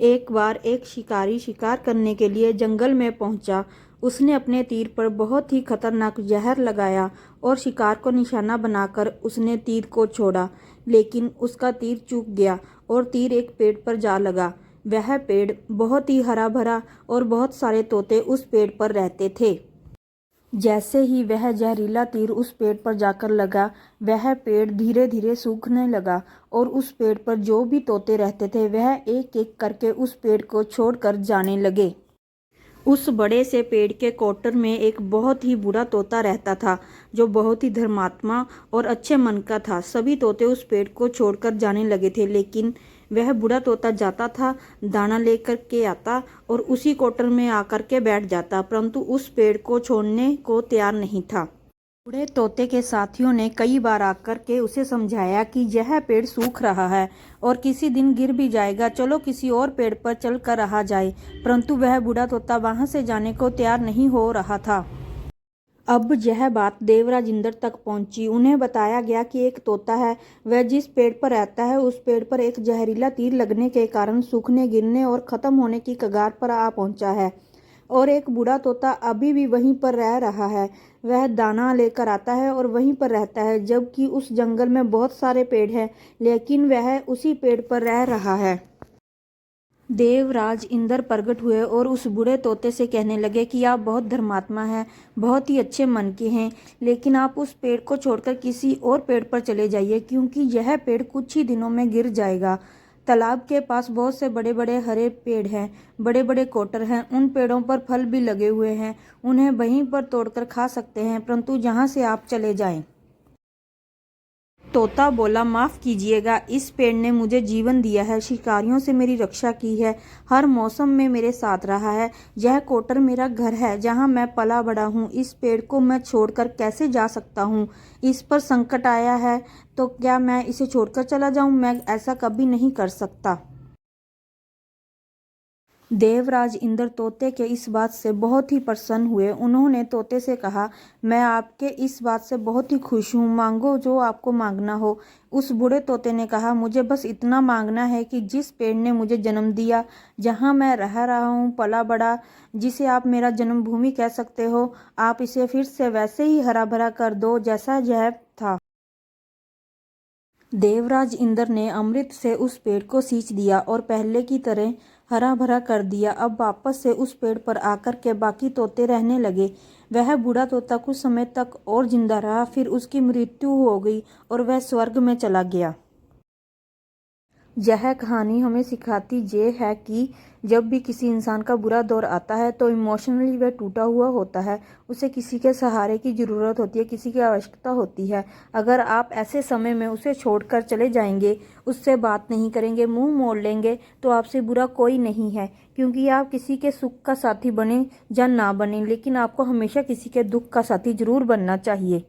एक बार एक शिकारी शिकार करने के लिए जंगल में पहुंचा। उसने अपने तीर पर बहुत ही खतरनाक जहर लगाया और शिकार को निशाना बनाकर उसने तीर को छोड़ा, लेकिन उसका तीर चूक गया और तीर एक पेड़ पर जा लगा। वह पेड़ बहुत ही हरा भरा और बहुत सारे तोते उस पेड़ पर रहते थे। जैसे ही वह जहरीला तीर उस पेड़ पर जाकर लगा, वह पेड़ धीरे धीरे सूखने लगा और उस पेड़ पर जो भी तोते रहते थे वह एक एक करके उस पेड़ को छोड़कर जाने लगे। उस बड़े से पेड़ के कोटर में एक बहुत ही बुरा तोता रहता था, जो बहुत ही धर्मात्मा और अच्छे मन का था। सभी तोते उस पेड़ को छोड़कर जाने लगे थे, लेकिन वह बुरा तोता जाता था, दाना लेकर के आता और उसी कोटर में आकर के बैठ जाता, परंतु उस पेड़ को छोड़ने को तैयार नहीं था। बूढ़े तोते के साथियों ने कई बार आकर के उसे समझाया कि यह पेड़ सूख रहा है और किसी दिन गिर भी जाएगा, चलो किसी और पेड़ पर चल कर रहा जाए, परंतु वह बूढ़ा तोता वहां से जाने को तैयार नहीं हो रहा था। अब यह बात देवराज इंद्र तक पहुंची। उन्हें बताया गया कि एक तोता है, वह जिस पेड़ पर रहता है उस पेड़ पर एक जहरीला तीर लगने के कारण सूखने, गिरने और खत्म होने की कगार पर आ पहुंचा है और एक बूढ़ा तोता अभी भी वहीं पर रह रहा है। वह दाना लेकर आता है और वहीं पर रहता है, जबकि उस जंगल में बहुत सारे पेड़ हैं, लेकिन वह उसी पेड़ पर रह रहा है। देवराज इंद्र प्रकट हुए और उस बूढ़े तोते से कहने लगे कि आप बहुत धर्मात्मा हैं, बहुत ही अच्छे मन के हैं, लेकिन आप उस पेड़ को छोड़कर किसी और पेड़ पर चले जाइए, क्योंकि यह पेड़ कुछ ही दिनों में गिर जाएगा। तालाब के पास बहुत से बड़े बड़े हरे पेड़ हैं, बड़े बड़े कोटर हैं, उन पेड़ों पर फल भी लगे हुए हैं, उन्हें वहीं पर तोड़कर खा सकते हैं, परंतु जहाँ से आप चले जाएं। तोता बोला, माफ़ कीजिएगा, इस पेड़ ने मुझे जीवन दिया है, शिकारियों से मेरी रक्षा की है, हर मौसम में मेरे साथ रहा है। यह कोटर मेरा घर है, जहाँ मैं पला बड़ा हूँ। इस पेड़ को मैं छोड़कर कैसे जा सकता हूँ? इस पर संकट आया है तो क्या मैं इसे छोड़कर चला जाऊँ? मैं ऐसा कभी नहीं कर सकता। देवराज इंद्र तोते के इस बात से बहुत ही प्रसन्न हुए। उन्होंने तोते से कहा, मैं आपके इस बात से बहुत ही खुश हूँ, मांगो जो आपको मांगना हो। उस बूढ़े तोते ने कहा, मुझे बस इतना मांगना है कि जिस पेड़ ने मुझे जन्म दिया, जहाँ मैं रह रहा हूँ, पला बड़ा, जिसे आप मेरा जन्मभूमि कह सकते हो, आप इसे फिर से वैसे ही हरा भरा कर दो जैसा यह था। देवराज इंद्र ने अमृत से उस पेड़ को सींच दिया और पहले की तरह हरा भरा कर दिया। अब वापस से उस पेड़ पर आकर के बाकी तोते रहने लगे। वह बूढ़ा तोता कुछ समय तक और जिंदा रहा, फिर उसकी मृत्यु हो गई और वह स्वर्ग में चला गया। यह कहानी हमें सिखाती ये है कि जब भी किसी इंसान का बुरा दौर आता है तो इमोशनली वह टूटा हुआ होता है, उसे किसी के सहारे की ज़रूरत होती है, किसी की आवश्यकता होती है। अगर आप ऐसे समय में उसे छोड़कर चले जाएंगे, उससे बात नहीं करेंगे, मुंह मोड़ लेंगे, तो आपसे बुरा कोई नहीं है, क्योंकि आप किसी के सुख का साथी बने या ना बने, लेकिन आपको हमेशा किसी के दुख का साथी जरूर बनना चाहिए।